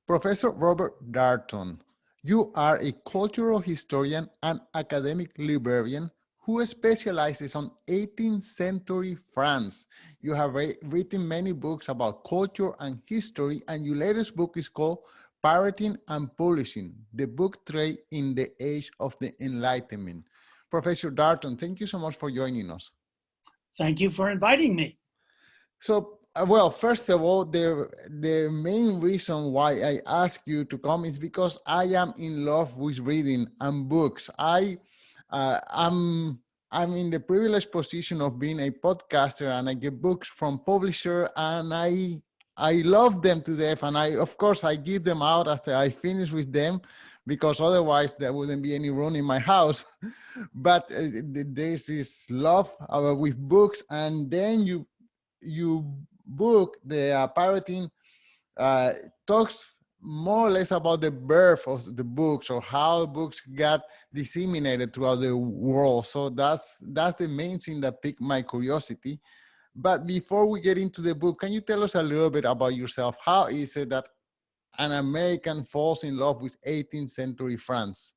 Professor Robert Darnton, you are a cultural historian and academic librarian who specializes on 18th century France. You have written many books about culture and history, and your latest book is called Pirating and Publishing, the book trade in the age of the Enlightenment. Professor Darnton, thank you so much for joining us. Thank you for inviting me. So, well, first of all, the main reason why I ask you to come is because I am in love with reading and books. I'm in the privileged position of being a podcaster, and I get books from publisher, and I love them to death. And of course, I give them out after I finish with them, because otherwise there wouldn't be any room in my house. But there's this love with books, and then you book, the pirating, talks more or less about the birth of the books, or how books got disseminated throughout the world. So that's the main thing that piqued my curiosity. But before we get into the book, can you tell us a little bit about yourself? How is it that an American falls in love with 18th century France?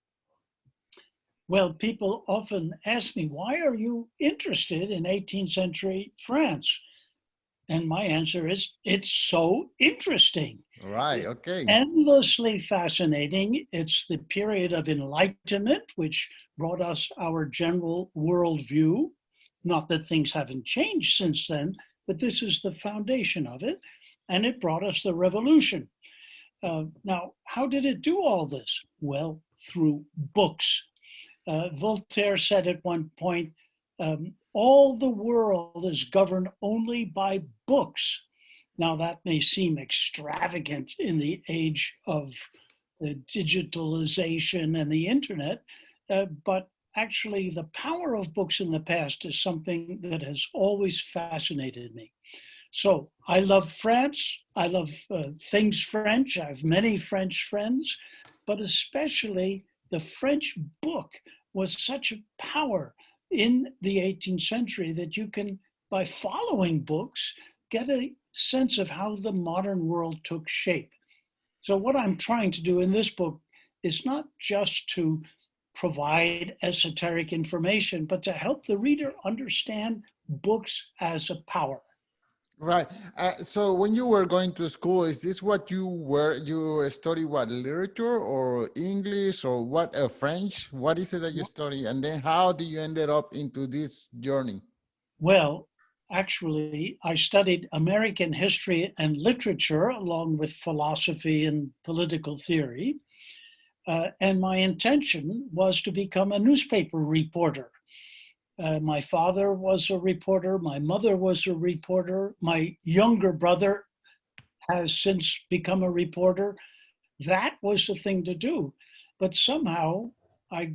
Well, people often ask me, why are you interested in 18th century France? And my answer is, it's so interesting. Right, okay. Endlessly fascinating. It's the period of Enlightenment, which brought us our general worldview. Not that things haven't changed since then, but this is the foundation of it. And it brought us the revolution. Now, how did it do all this? Well, through books. Voltaire said at one point, all the world is governed only by books. Now that may seem extravagant in the age of the digitalization and the internet, but actually the power of books in the past is something that has always fascinated me. So I love France, I love things French, I have many French friends, but especially the French book was such a power in the 18th century that you can, by following books, get a sense of how the modern world took shape. So what I'm trying to do in this book is not just to provide esoteric information, but to help the reader understand books as a power. Right. So when you were going to school, is this what you study, what, literature or English or what, French? What is it that you study? And then how do you ended up into this journey? Well, actually, I studied American history and literature along with philosophy and political theory. And my intention was to become a newspaper reporter. My father was a reporter. My mother was a reporter. My younger brother has since become a reporter. That was the thing to do. But somehow I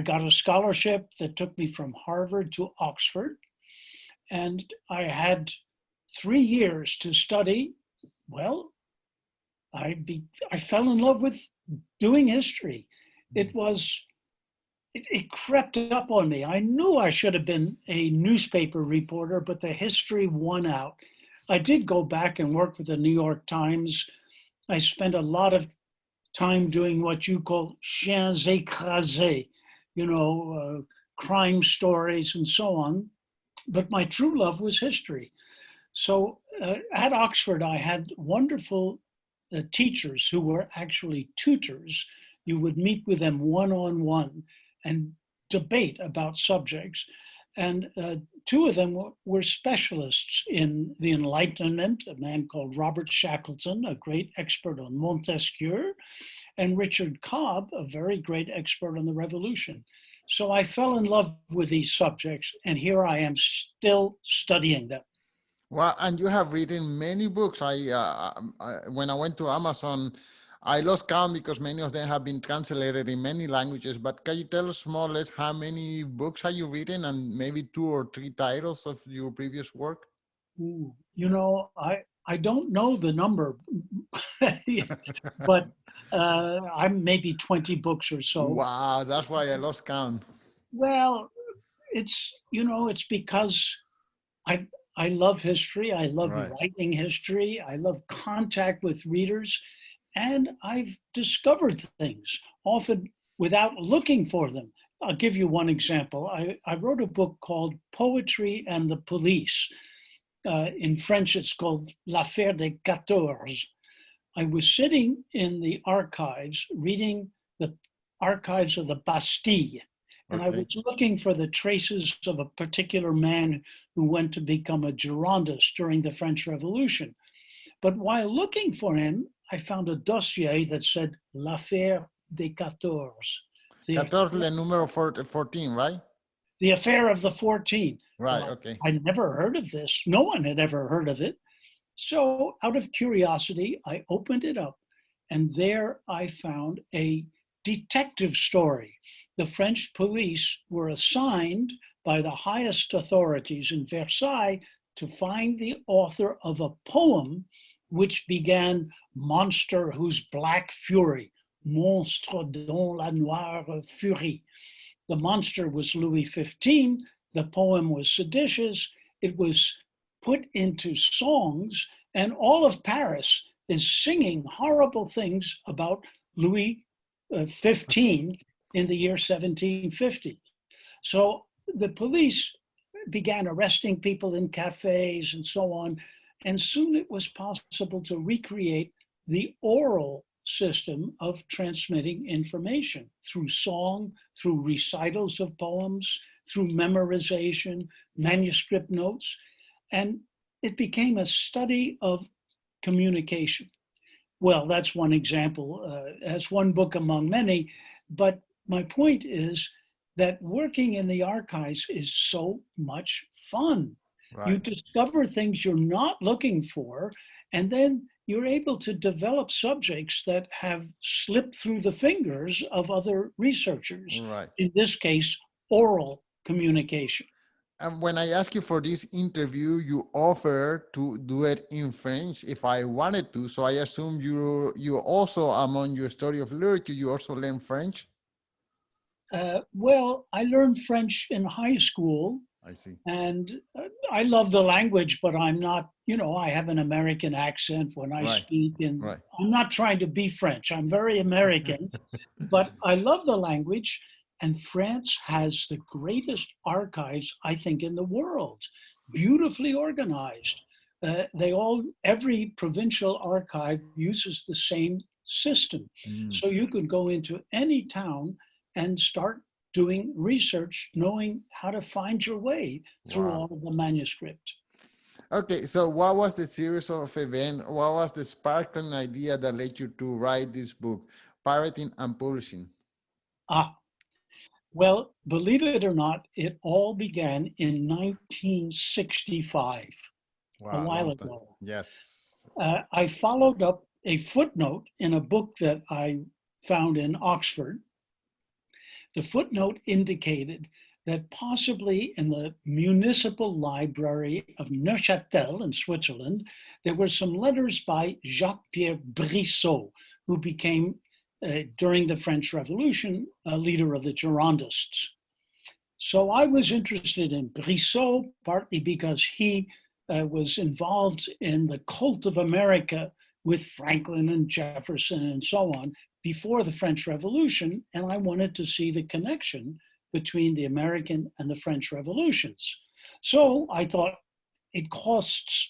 got a scholarship that took me from Harvard to Oxford. And I had 3 years to study. Well, I fell in love with doing history. It crept up on me. I knew I should have been a newspaper reporter, but the history won out. I did go back and work for the New York Times. I spent a lot of time doing what you call chiens écrasés, crime stories and so on. But my true love was history. So at Oxford, I had wonderful teachers who were actually tutors. You would meet with them one-on-one and debate about subjects. And 2 of them were specialists in the Enlightenment, a man called Robert Shackleton, a great expert on Montesquieu, and Richard Cobb, a very great expert on the Revolution. So I fell in love with these subjects, and here I am still studying them. Well, and you have written many books. When I went to Amazon, I lost count because many of them have been translated in many languages. But can you tell us more or less how many books have you written, and maybe 2 or 3 titles of your previous work? Ooh, I don't know the number, but I'm maybe 20 books or so. Wow, that's why I lost count. Well, it's because I love history. I love writing history. I love contact with readers. And I've discovered things, often without looking for them. I'll give you one example. I wrote a book called Poetry and the Police. In French, it's called L'Affaire des 14. I was sitting in the archives, reading the archives of the Bastille, and I was looking for the traces of a particular man who went to become a Girondist during the French Revolution. But while looking for him, I found a dossier that said L'Affaire des 14. 14, le número 14, right? The Affair of the 14. Right, Well, okay. I'd never heard of this. No one had ever heard of it. So out of curiosity, I opened it up, and there I found a detective story. The French police were assigned by the highest authorities in Versailles to find the author of a poem which began, "Monster whose black fury, monstre dont la noire furie." The monster was Louis XV. The poem was seditious. It was put into songs, and all of Paris is singing horrible things about Louis XV in the year 1750. So the police began arresting people in cafes and so on, and soon it was possible to recreate the oral system of transmitting information through song, through recitals of poems, through memorization, manuscript notes, and it became a study of communication. Well, that's one example, as one book among many, but my point is that working in the archives is so much fun. Right. You discover things you're not looking for, and then you're able to develop subjects that have slipped through the fingers of other researchers. Right. In this case, oral communication. And when I asked you for this interview, you offered to do it in French if I wanted to. So I assume you also, among your study of literature, you also learn French? Well, I learned French in high school. I see. And I love the language, but I'm not, I have an American accent when I speak, and I'm not trying to be French. I'm very American, but I love the language. And France has the greatest archives, I think, in the world, beautifully organized. Every provincial archive uses the same system. So you could go into any town and start doing research, knowing how to find your way through all of the manuscript. Okay, so what was the series of events? What was the sparkling idea that led you to write this book, Pirating and Publishing? Well, believe it or not, it all began in 1965, a while ago. Yes. I followed up a footnote in a book that I found in Oxford. The footnote indicated that possibly in the municipal library of Neuchâtel in Switzerland, there were some letters by Jacques-Pierre Brissot, who became, during the French Revolution, a leader of the Girondists. So I was interested in Brissot, partly because he was involved in the cult of America with Franklin and Jefferson and so on before the French Revolution, and I wanted to see the connection between the American and the French revolutions. So I thought it costs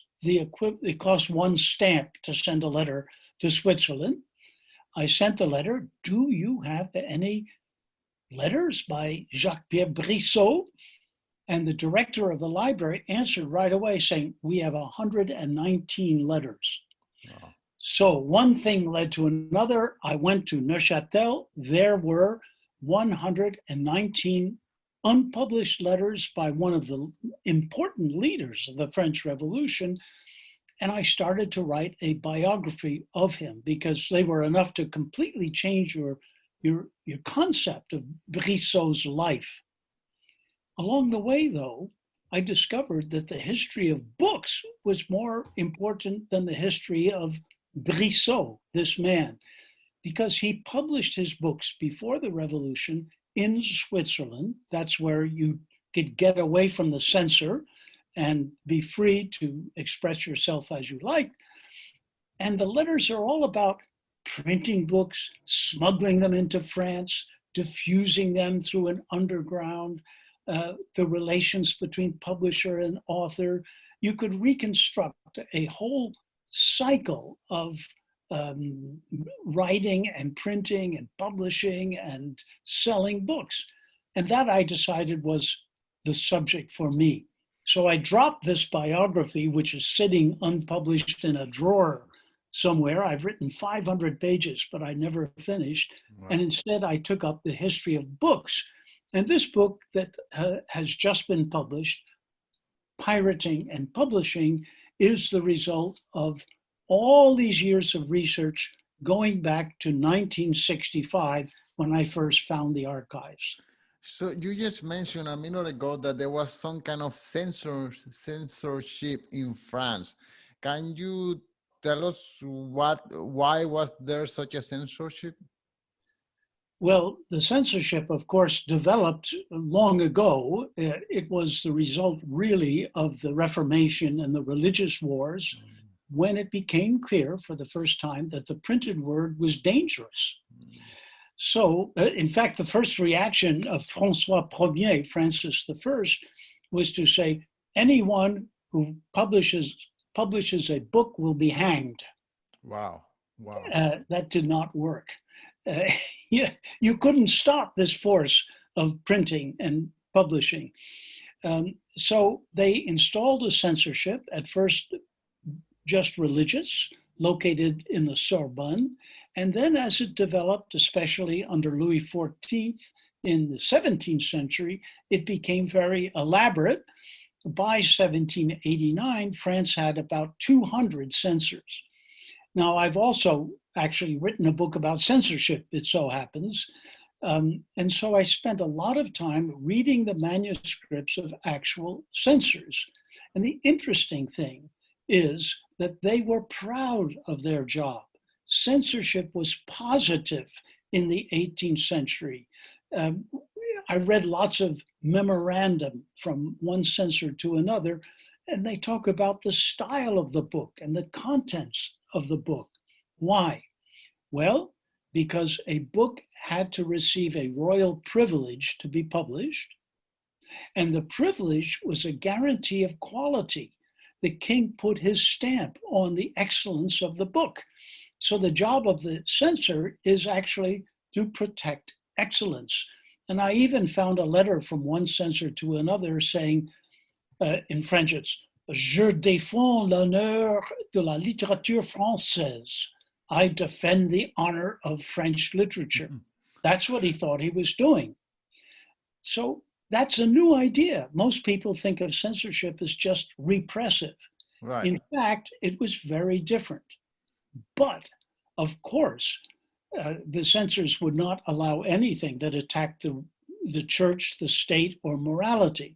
one stamp to send a letter to Switzerland. I sent the letter. Do you have any letters by Jacques-Pierre Brissot? And the director of the library answered right away saying, we have 119 letters. Wow. So one thing led to another. I went to Neuchâtel. There were 119 unpublished letters by one of the important leaders of the French Revolution. And I started to write a biography of him because they were enough to completely change your concept of Brissot's life. Along the way, though, I discovered that the history of books was more important than the history of Brissot, this man, because he published his books before the revolution in Switzerland. That's where you could get away from the censor and be free to express yourself as you like. And the letters are all about printing books, smuggling them into France, diffusing them through an underground, the relations between publisher and author. You could reconstruct a whole cycle of writing and printing and publishing and selling books. And that, I decided, was the subject for me. So I dropped this biography, which is sitting unpublished in a drawer somewhere. I've written 500 pages, but I never finished. Wow. And instead, I took up the history of books. And this book that has just been published, Pirating and Publishing, is the result of all these years of research going back to 1965, when I first found the archives. So you just mentioned a minute ago that there was some kind of censorship in France. Can you tell us why was there such a censorship? Well, the censorship, of course, developed long ago. It was the result, really, of the Reformation and the religious wars, when it became clear for the first time that the printed word was dangerous. So, in fact, the first reaction of François Ier, Francis I, was to say, anyone who publishes a book will be hanged. Wow, wow. That did not work. You couldn't stop this force of printing and publishing. So they installed a censorship, at first just religious, located in the Sorbonne. And then as it developed, especially under Louis XIV in the 17th century, it became very elaborate. By 1789, France had about 200 censors. Now, I've also actually written a book about censorship, it so happens. And so I spent a lot of time reading the manuscripts of actual censors. And the interesting thing is that they were proud of their job. Censorship was positive in the 18th century. I read lots of memorandum from one censor to another, and they talk about the style of the book and the contents of the book. Why? Well, because a book had to receive a royal privilege to be published, and the privilege was a guarantee of quality. The king put his stamp on the excellence of the book. So the job of the censor is actually to protect excellence. And I even found a letter from one censor to another saying, in French, it's, Je défends l'honneur de la littérature française. I defend the honor of French literature. That's what he thought he was doing. So that's a new idea. Most people think of censorship as just repressive. Right. In fact, it was very different. But, of course, the censors would not allow anything that attacked the church, the state, or morality.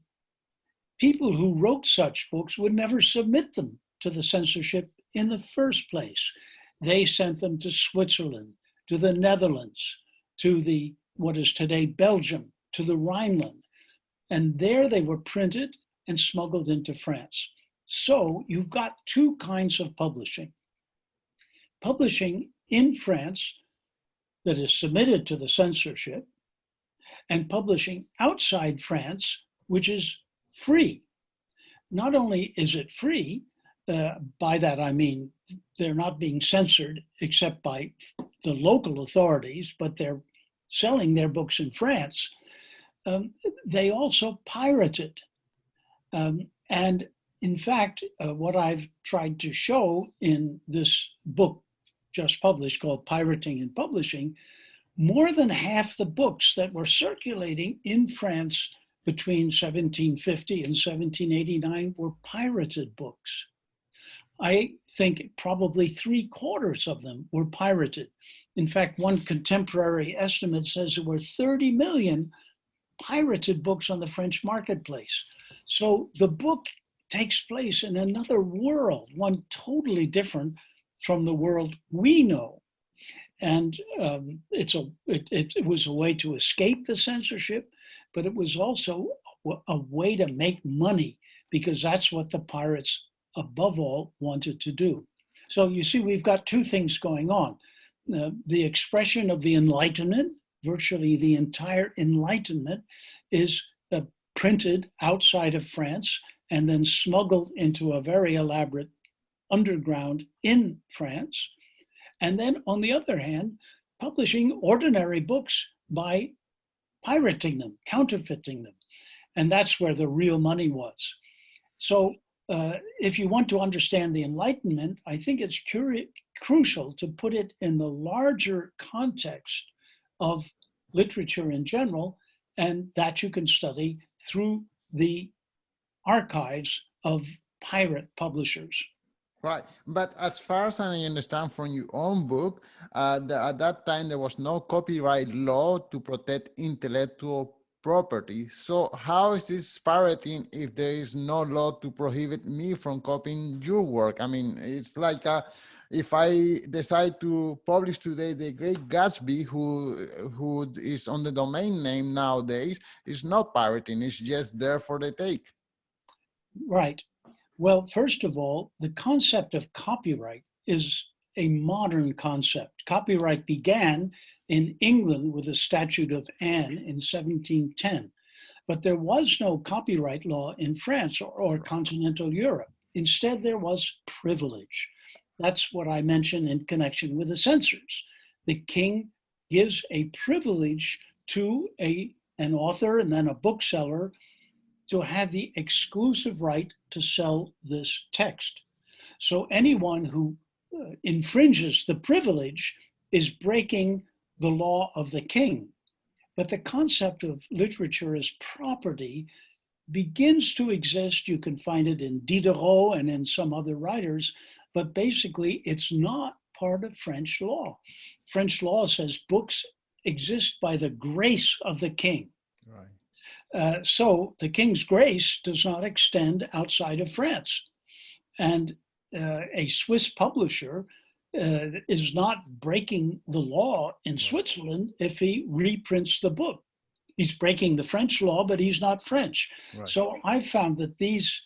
People who wrote such books would never submit them to the censorship in the first place. They sent them to Switzerland, to the Netherlands, to what is today Belgium, to the Rhineland. And there they were printed and smuggled into France. So you've got two kinds of publishing. Publishing in France that is submitted to the censorship, and publishing outside France, which is free. Not only is it free, by that I mean they're not being censored except by the local authorities, but they're selling their books in France. They also pirate it. And in fact, what I've tried to show in this book just published called Pirating and Publishing, more than half the books that were circulating in France between 1750 and 1789 were pirated books. I think probably 3/4 of them were pirated. In fact, one contemporary estimate says there were 30 million pirated books on the French marketplace. So the book takes place in another world, one totally different from the world we know. And it was a way to escape the censorship, but it was also a way to make money, because that's what the pirates, above all, wanted to do. So you see, we've got two things going on. the expression of the Enlightenment, virtually the entire Enlightenment, is printed outside of France and then smuggled into a very elaborate underground in France. And then on the other hand, publishing ordinary books by pirating them, counterfeiting them. And that's where the real money was. So if you want to understand the Enlightenment, I think it's crucial to put it in the larger context of literature in general, and that you can study through the archives of pirate publishers. Right, but as far as I understand from your own book, at that time there was no copyright law to protect intellectual property. So how is this pirating if there is no law to prohibit me from copying your work? I mean, it's like if I decide to publish today The Great Gatsby, who is on the domain name nowadays, it's not pirating, it's just there for the take. Right. Well, first of all, the concept of copyright is a modern concept. Copyright began in England with the Statute of Anne in 1710, but there was no copyright law in France or continental Europe. Instead, there was privilege. That's what I mentioned in connection with the censors. The king gives a privilege to an author and then a bookseller to have the exclusive right to sell this text. So anyone who infringes the privilege is breaking the law of the king. But the concept of literature as property begins to exist. You can find it in Diderot and in some other writers, but basically it's not part of French law. French law says books exist by the grace of the king. Right. So the king's grace does not extend outside of France. And a Swiss publisher is not breaking the law in Switzerland if he reprints the book. He's breaking the French law, but he's not French. Right. So I found that these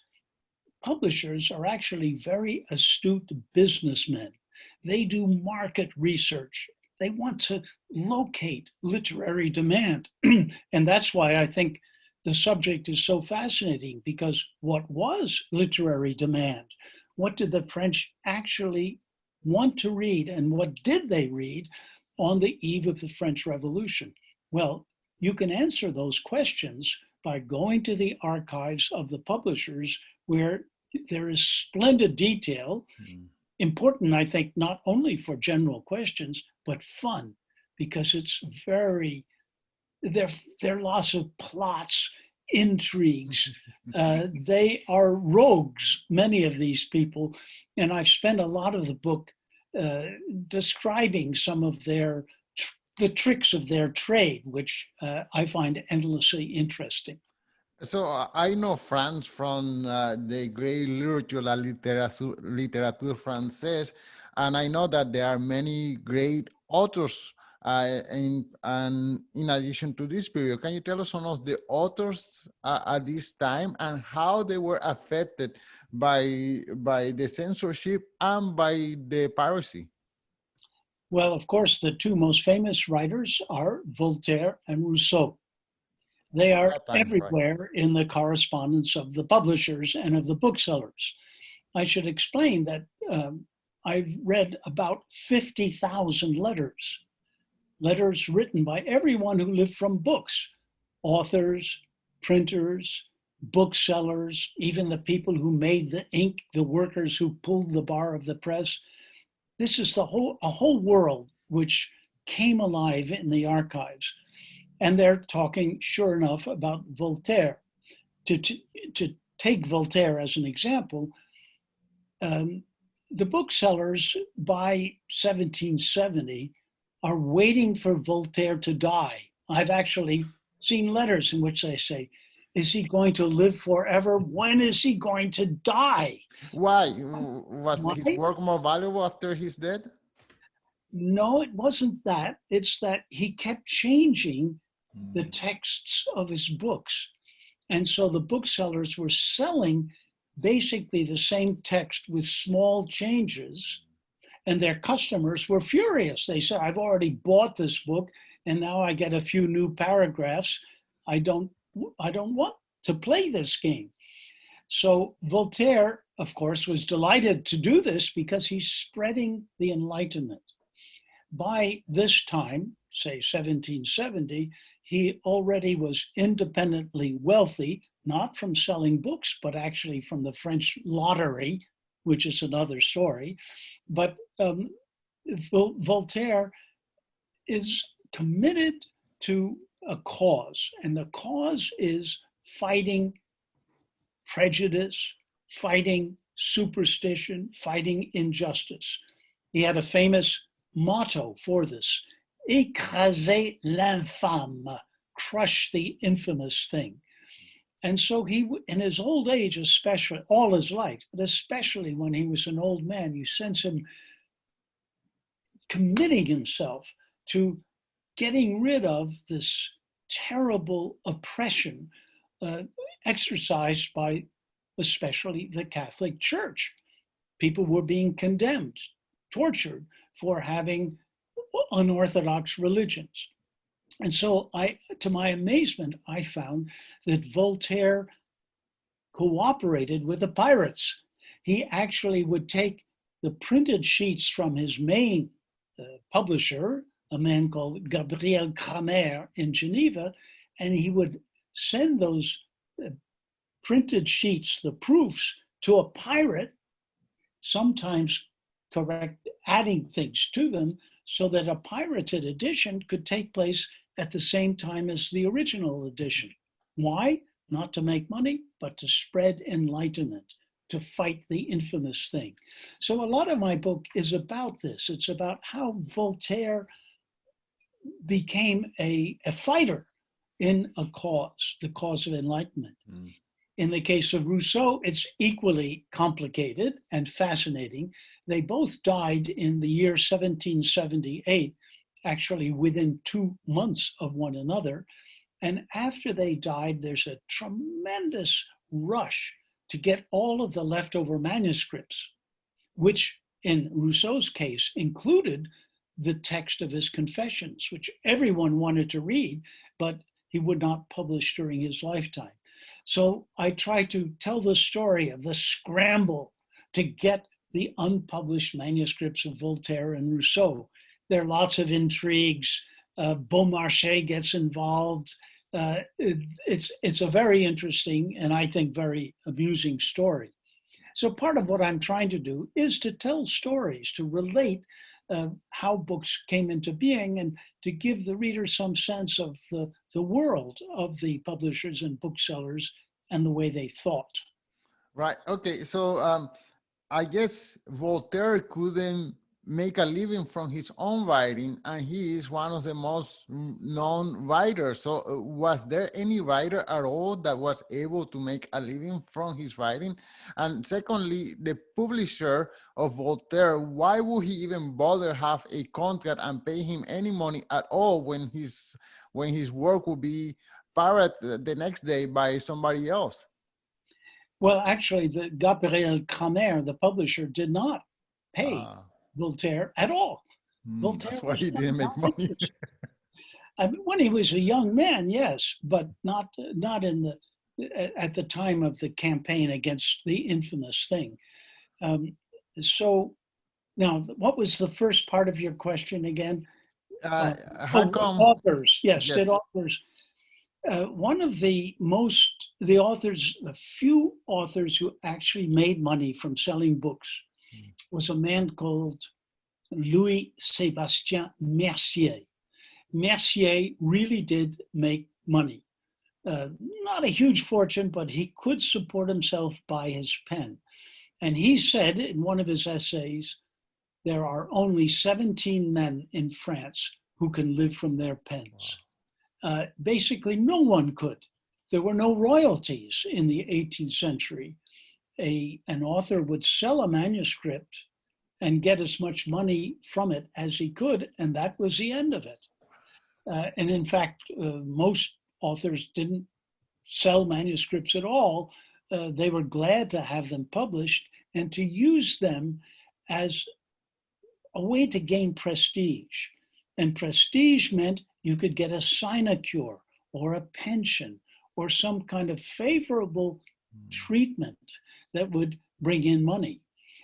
publishers are actually very astute businessmen. They do market research. They want to locate literary demand. And that's why I think the subject is so fascinating, because what was literary demand? What did the French actually want to read, and what did they read on the eve of the French Revolution? Well, you can answer those questions by going to the archives of the publishers, where there is splendid detail, important, I think, not only for general questions, but fun, because it's very, there are lots of plots, intrigues. They are rogues, many of these people. And I've spent a lot of the book describing some of the tricks of their trade, which I find endlessly interesting. So I know France from the great literature, la littérature française, and I know that there are many great authors in addition to this period. Can you tell us some of the authors at this time and how they were affected by the censorship and by the piracy? Well, of course, the two most famous writers are Voltaire and Rousseau. They are everywhere in the correspondence of the publishers and of the booksellers. I should explain that I've read about 50,000 letters written by everyone who lived from books, authors, printers, booksellers, even the people who made the ink, the workers who pulled the bar of the press. This is a whole world which came alive in the archives. And they're talking, sure enough, about Voltaire. To take Voltaire as an example, the booksellers by 1770 are waiting for Voltaire to die. I've actually seen letters in which they say, is he going to live forever? When is he going to die? Why? Was his work more valuable after he's dead? No, it wasn't that. It's that he kept changing the texts of his books. And so the booksellers were selling basically the same text with small changes. And their customers were furious. They said, I've already bought this book and now I get a few new paragraphs. I don't want to play this game. So Voltaire, of course, was delighted to do this because he's spreading the Enlightenment. By this time, say 1770, he already was independently wealthy, not from selling books, but actually from the French lottery, which is another story. But Voltaire is committed to a cause, and the cause is fighting prejudice, fighting superstition, fighting injustice. He had a famous motto for this: écraser l'infâme, crush the infamous thing. And so he, in his old age, especially, all his life, but especially when he was an old man, you sense him committing himself to getting rid of this terrible oppression exercised by especially the Catholic Church. People were being condemned, tortured for having unorthodox religions. And so to my amazement, I found that Voltaire cooperated with the pirates. He actually would take the printed sheets from his main publisher, a man called Gabriel Kramer in Geneva, and he would send those printed sheets, the proofs, to a pirate, sometimes adding things to them so that a pirated edition could take place at the same time as the original edition. Why? Not to make money, but to spread enlightenment, to fight the infamous thing. So a lot of my book is about this. It's about how Voltaire became a fighter in a cause, the cause of enlightenment. Mm. In the case of Rousseau, it's equally complicated and fascinating. They both died in the year 1778, actually within 2 months of one another. And after they died, there's a tremendous rush to get all of the leftover manuscripts, which in Rousseau's case included the text of his Confessions, which everyone wanted to read, but he would not publish during his lifetime. So I try to tell the story of the scramble to get the unpublished manuscripts of Voltaire and Rousseau. There are lots of intrigues. Beaumarchais gets involved. It's a very interesting and I think very amusing story. So part of what I'm trying to do is to tell stories, to relate how books came into being and to give the reader some sense of the world of the publishers and booksellers and the way they thought. Right. Okay. So I guess Voltaire couldn't make a living from his own writing, and he is one of the most known writers. So was there any writer at all that was able to make a living from his writing? And secondly, the publisher of Voltaire, why would he even bother have a contract and pay him any money at all when his work would be pirated the next day by somebody else? Well, actually, the Gabriel Kramer, the publisher, did not pay Voltaire at all. Voltaire that's why he didn't make money. I mean, when he was a young man, yes, but not in at the time of the campaign against the infamous thing. So now, what was the first part of your question again? How come authors? Yes, did authors? One of the few authors who actually made money from selling books was a man called Louis-Sébastien Mercier. Mercier really did make money. Not a huge fortune, but he could support himself by his pen. And he said in one of his essays, there are only 17 men in France who can live from their pens. Wow. Basically, no one could. There were no royalties in the 18th century. An author would sell a manuscript and get as much money from it as he could, and that was the end of it. And in fact, most authors didn't sell manuscripts at all. They were glad to have them published and to use them as a way to gain prestige. And prestige meant you could get a sinecure or a pension or some kind of favorable treatment that would bring in money.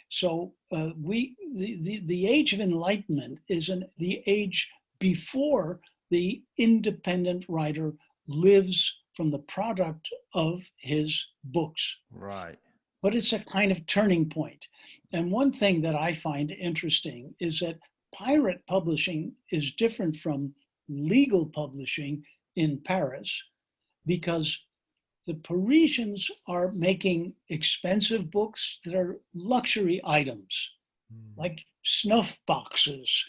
So the age of enlightenment is the age before the independent writer lives from the product of his books. Right. But it's a kind of turning point. And one thing that I find interesting is that pirate publishing is different from legal publishing in Paris because the Parisians are making expensive books that are luxury items, like snuff boxes.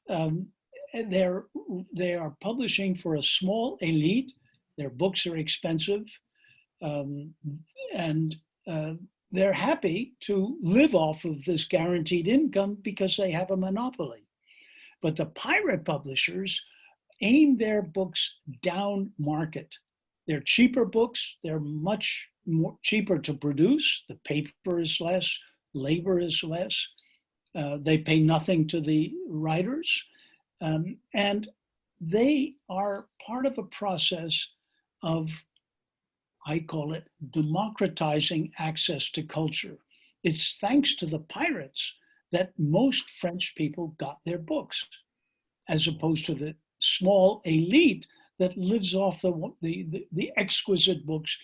And they are publishing for a small elite. Their books are expensive, and they're happy to live off of this guaranteed income because they have a monopoly. But the pirate publishers aim their books down market. They're cheaper books. They're much more cheaper to produce. The paper is less, labor is less. They pay nothing to the writers. And they are part of a process of, I call it, democratizing access to culture. It's thanks to the pirates that most French people got their books, as opposed to the small elite that lives off the exquisite books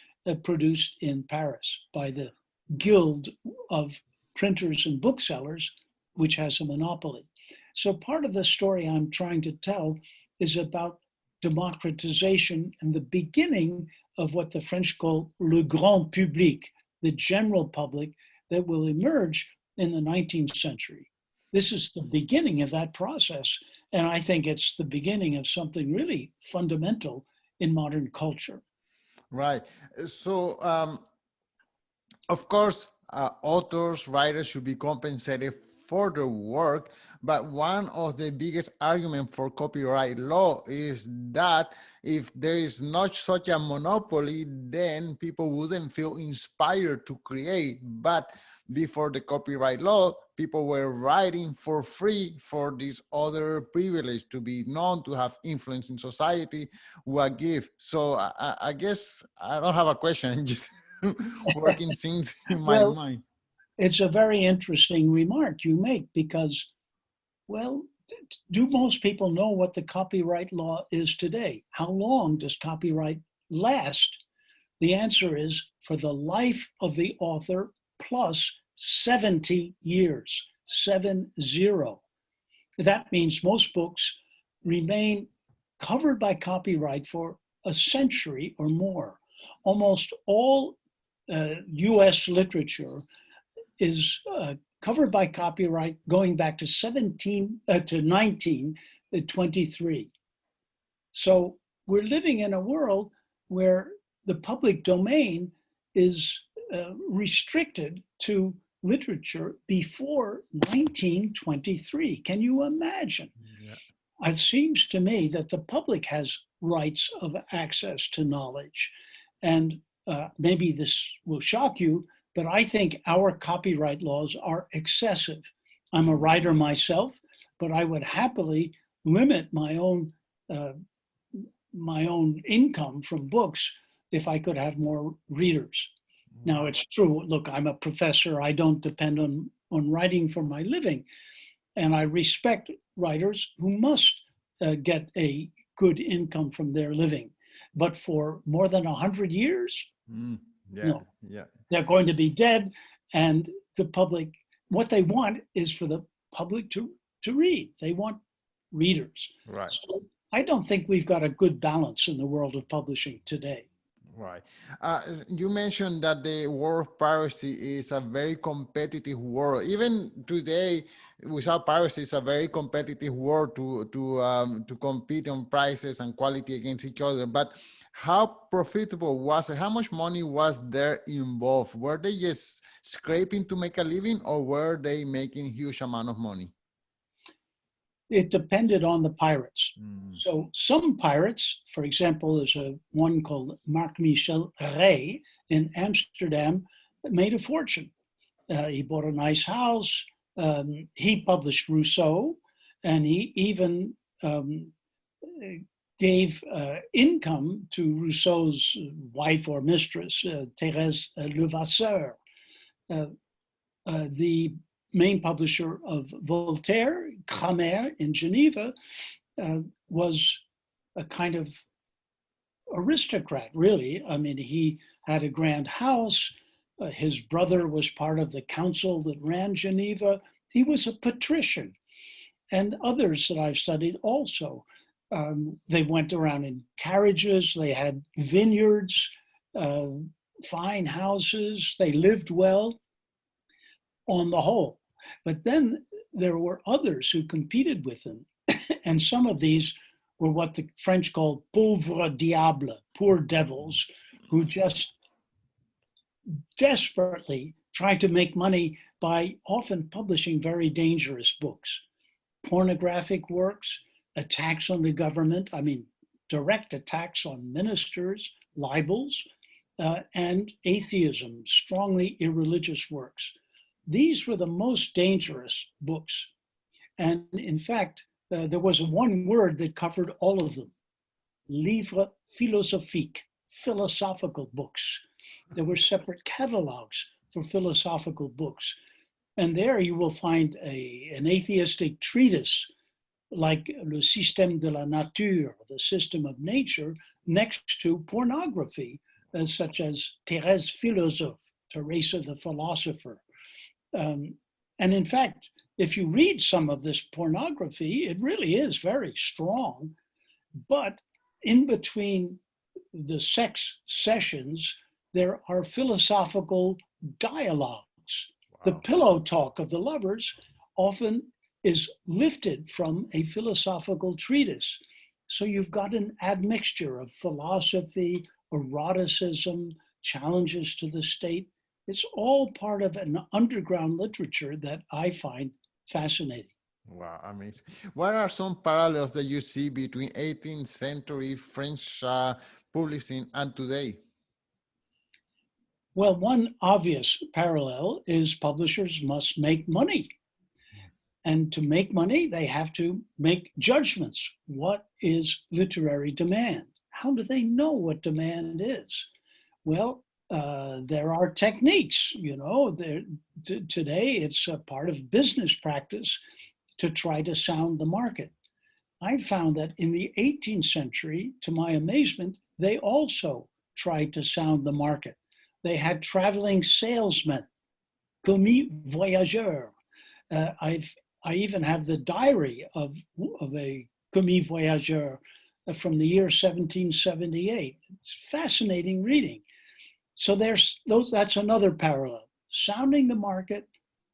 produced in Paris by the Guild of Printers and Booksellers, which has a monopoly. So part of the story I'm trying to tell is about democratization and the beginning of what the French call le grand public, the general public that will emerge in the 19th century. This is the beginning of that process. And I think it's the beginning of something really fundamental in modern culture. Right. So, of course, authors, writers should be compensated for their work, but one of the biggest arguments for copyright law is that if there is not such a monopoly, then people wouldn't feel inspired to create. But before the copyright law, people were writing for free for this other privilege, to be known, to have influence in society, what give. So I guess I don't have a question, just working things in my mind. It's a very interesting remark you make because, well, do most people know what the copyright law is today? How long does copyright last? The answer is for the life of the author plus 70 years, 70. That means most books remain covered by copyright for a century or more. Almost all US literature is covered by copyright going back to 1923. So we're living in a world where the public domain is restricted to literature before 1923. Can you imagine? Yeah. It seems to me that the public has rights of access to knowledge. And maybe this will shock you, but I think our copyright laws are excessive. I'm a writer myself, but I would happily limit my own income from books if I could have more readers. Now, it's true, look, I'm a professor. I don't depend on writing for my living. And I respect writers who must get a good income from their living. But for more than 100 years, no. They're going to be dead. And the public, what they want is for the public to read. They want readers. Right. So I don't think we've got a good balance in the world of publishing today. Right. You mentioned that the world of piracy is a very competitive world. Even today, without piracy, it's a very competitive world to compete on prices and quality against each other. But how profitable was it? How much money was there involved? Were they just scraping to make a living, or were they making huge amount of money? It depended on the pirates. So some pirates, for example, there's one called Marc-Michel Rey in Amsterdam that made a fortune. He bought a nice house, He published Rousseau, and he even gave income to Rousseau's wife or mistress, Thérèse Levasseur, the main publisher of Voltaire. Cramer in Geneva was a kind of aristocrat, really. I mean, he had a grand house. His brother was part of the council that ran Geneva. He was a patrician. And others that I've studied also. They went around in carriages, they had vineyards, fine houses, they lived well on the whole. But then there were others who competed with them. And some of these were what the French called pauvres diables, poor devils, who just desperately tried to make money by often publishing very dangerous books, pornographic works, attacks on the government, I mean, direct attacks on ministers, libels, and atheism, strongly irreligious works. These were the most dangerous books. And in fact, there was one word that covered all of them: livres philosophiques, philosophical books. There were separate catalogs for philosophical books. And there you will find an atheistic treatise like Le Système de la Nature, the system of nature, next to pornography, such as Thérèse Philosophe, Teresa the Philosopher. And in fact, if you read some of this pornography, it really is very strong. But in between the sex sessions, there are philosophical dialogues. Wow. The pillow talk of the lovers often is lifted from a philosophical treatise. So you've got an admixture of philosophy, eroticism, challenges to the state. It's all part of an underground literature that I find fascinating. Wow, amazing. What are some parallels that you see between 18th century French publishing and today? Well, one obvious parallel is publishers must make money. And to make money, they have to make judgments. What is literary demand? How do they know what demand is? Well, there are techniques, you know. Today, it's a part of business practice to try to sound the market. I found that in the 18th century, to my amazement, they also tried to sound the market. They had traveling salesmen, commis voyageurs. I even have the diary of a commis voyageur from the year 1778. It's fascinating reading. So that's another parallel: sounding the market,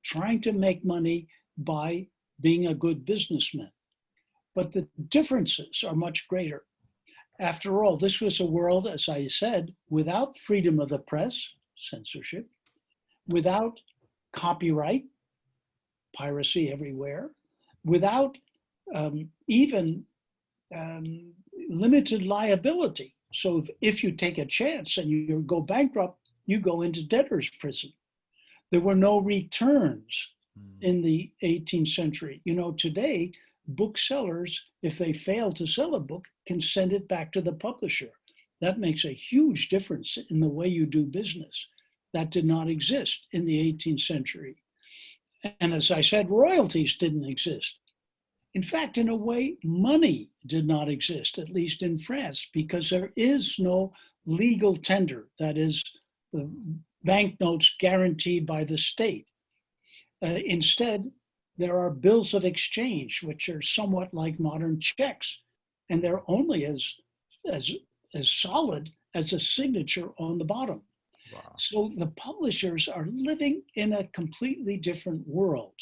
trying to make money by being a good businessman. But the differences are much greater. After all, this was a world, as I said, without freedom of the press, censorship, without copyright, piracy everywhere, without even limited liability. So if you take a chance and you go bankrupt, you go into debtor's prison. There were no returns in the 18th century. You know, today, booksellers, if they fail to sell a book, can send it back to the publisher. That makes a huge difference in the way you do business. That did not exist in the 18th century. And as I said, royalties didn't exist. In fact, in a way, money did not exist, at least in France, because there is no legal tender, that is, the banknotes guaranteed by the state. Instead, there are bills of exchange, which are somewhat like modern checks, and they're only as solid as a signature on the bottom. Wow. So the publishers are living in a completely different world.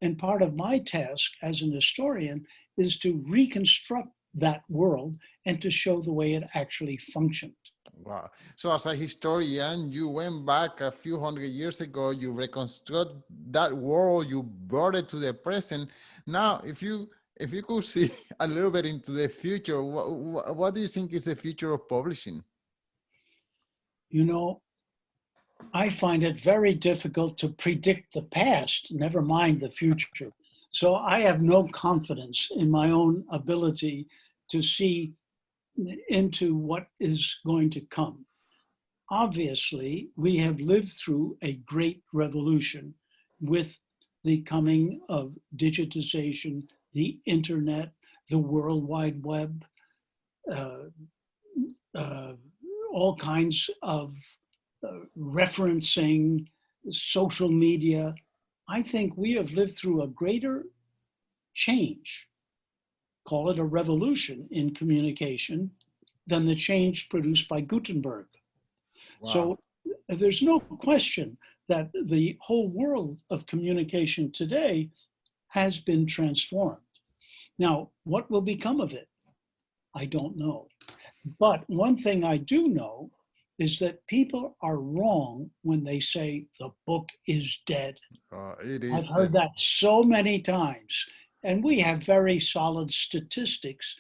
And part of my task as an historian is to reconstruct that world and to show the way it actually functioned. Wow. So as a historian, you went back a few hundred years ago, you reconstruct that world, you brought it to the present. Now, if you could see a little bit into the future, what do you think is the future of publishing? You know, I find it very difficult to predict the past, never mind the future. So I have no confidence in my own ability to see into what is going to come. Obviously, we have lived through a great revolution with the coming of digitization, the internet, the World Wide Web, uh, uh, all kinds of referencing, social media. I think we have lived through a greater change, call it a revolution in communication, than the change produced by Gutenberg. Wow. So there's no question that the whole world of communication today has been transformed. Now, what will become of it? I don't know. But one thing I do know is that people are wrong when they say the book is dead. It I've is heard the that so many times. And we have very solid statistics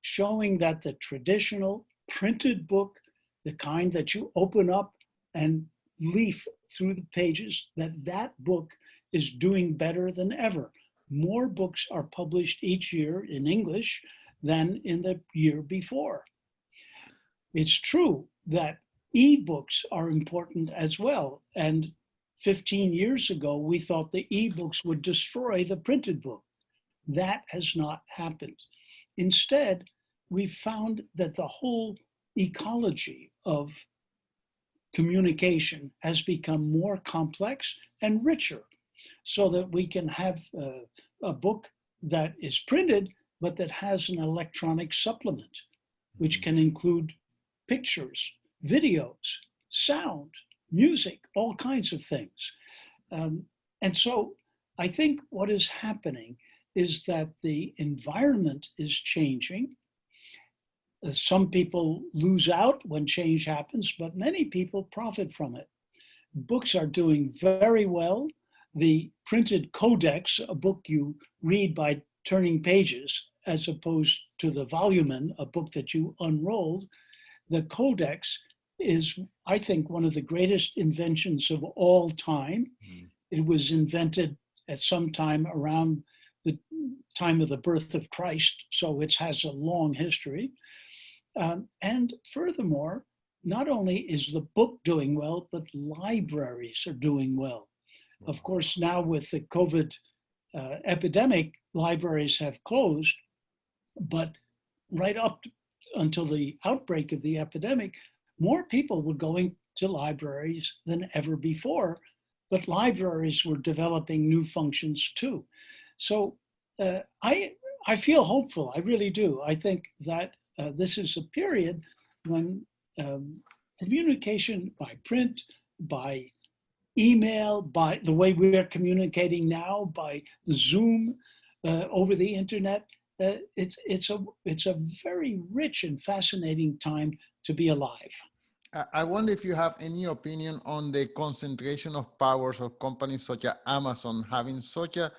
showing that the traditional printed book, the kind that you open up and leaf through the pages, that book is doing better than ever. More books are published each year in English than in the year before. It's true that ebooks are important as well. And 15 years ago, we thought the ebooks would destroy the printed book. That has not happened. Instead, we found that the whole ecology of communication has become more complex and richer so that we can have a book that is printed, but that has an electronic supplement, which can include pictures, videos, sound, music, all kinds of things. Um, and so I think what is happening is that the environment is changing. Some people lose out when change happens, but many people profit from it. Books are doing very well. The printed codex, a book you read by turning pages, as opposed to the volumen, a book that you unrolled, the codex is, I think, one of the greatest inventions of all time. It was invented at some time around the time of the birth of Christ, so it has a long history. And furthermore, not only is the book doing well, but libraries are doing well. Of course, now with the COVID epidemic, libraries have closed, but right up until the outbreak of the epidemic, more people were going to libraries than ever before, but libraries were developing new functions too. So I feel hopeful, I really do. I think that this is a period when communication by print, by email, by the way we're communicating now, by Zoom, over the internet, it's a very rich and fascinating time to be alive. I wonder if you have any opinion on the concentration of powers of companies such as Amazon having such a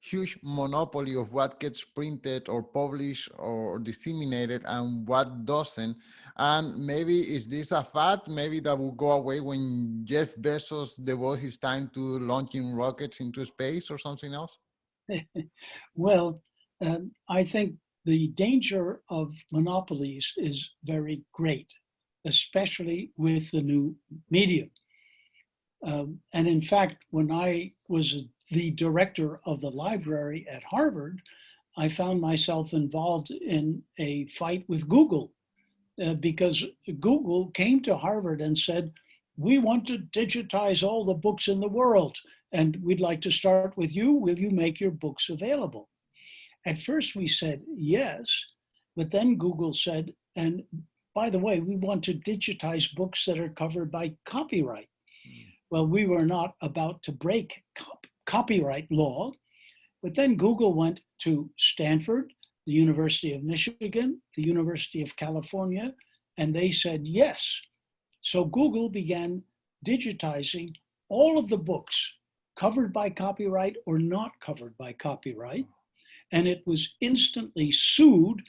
huge monopoly of what gets printed or published or disseminated and what doesn't. And maybe is this a fad? Maybe that will go away when Jeff Bezos devotes his time to launching rockets into space or something else? Well, I think the danger of monopolies is very great, especially with the new medium. And in fact, when I was the director of the library at Harvard, I found myself involved in a fight with Google because Google came to Harvard and said, we want to digitize all the books in the world, and we'd like to start with you. Will you make your books available? At first we said yes, but then Google said, and by the way, we want to digitize books that are covered by copyright. Well, we were not about to break copyright law, but then Google went to Stanford, the University of Michigan, the University of California, and they said yes. So Google began digitizing all of the books covered by copyright or not covered by copyright, and it was instantly sued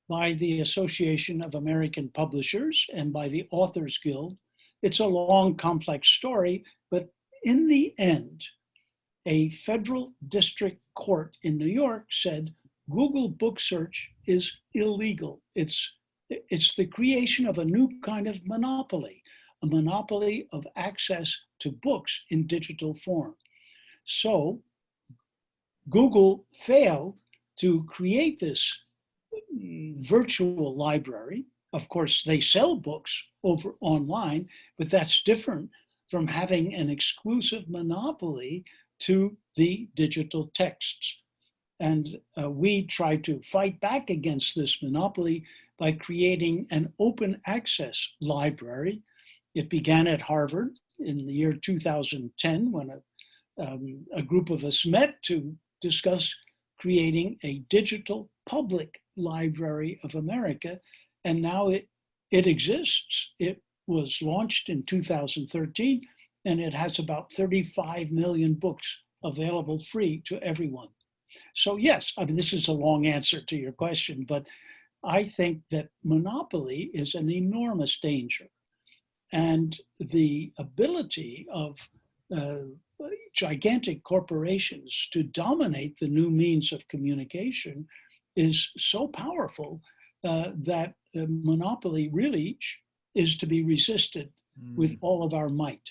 by the Association of American Publishers and by the Authors Guild, it's a long, complex story, but in the end, a federal district court in New York said Google book search is illegal. It's the creation of a new kind of monopoly, a monopoly of access to books in digital form. So Google failed to create this virtual library. Of course, they sell books over online, but that's different from having an exclusive monopoly to the digital texts. And we tried to fight back against this monopoly by creating an open access library. It began at Harvard in the year 2010 when a group of us met to discuss creating a digital public library of America. And now it exists. It was launched in 2013, and it has about 35 million books available free to everyone. So yes, I mean, this is a long answer to your question, but I think that monopoly is an enormous danger. And the ability of gigantic corporations to dominate the new means of communication is so powerful that monopoly really is to be resisted with all of our might.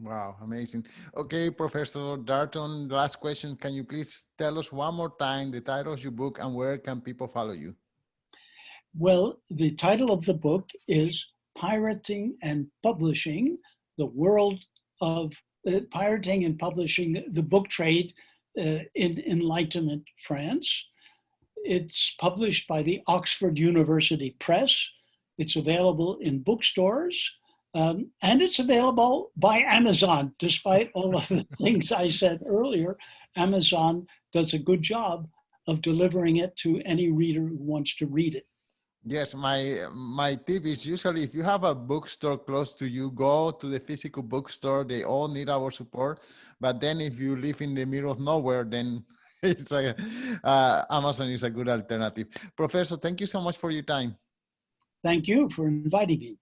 Wow, amazing. Okay, Professor Darnton, last question. Can you please tell us one more time the title of your book and where can people follow you? Well, the title of the book is Pirating and Publishing, the World of Pirating and Publishing, the Book Trade in Enlightenment France. It's published by the Oxford University Press. It's available in bookstores. And it's available by Amazon, despite all of the things I said earlier. Amazon does a good job of delivering it to any reader who wants to read it. Yes, my tip is usually if you have a bookstore close to you, go to the physical bookstore. They all need our support. But then if you live in the middle of nowhere, then it's Amazon is a good alternative. Professor, thank you so much for your time. Thank you for inviting me.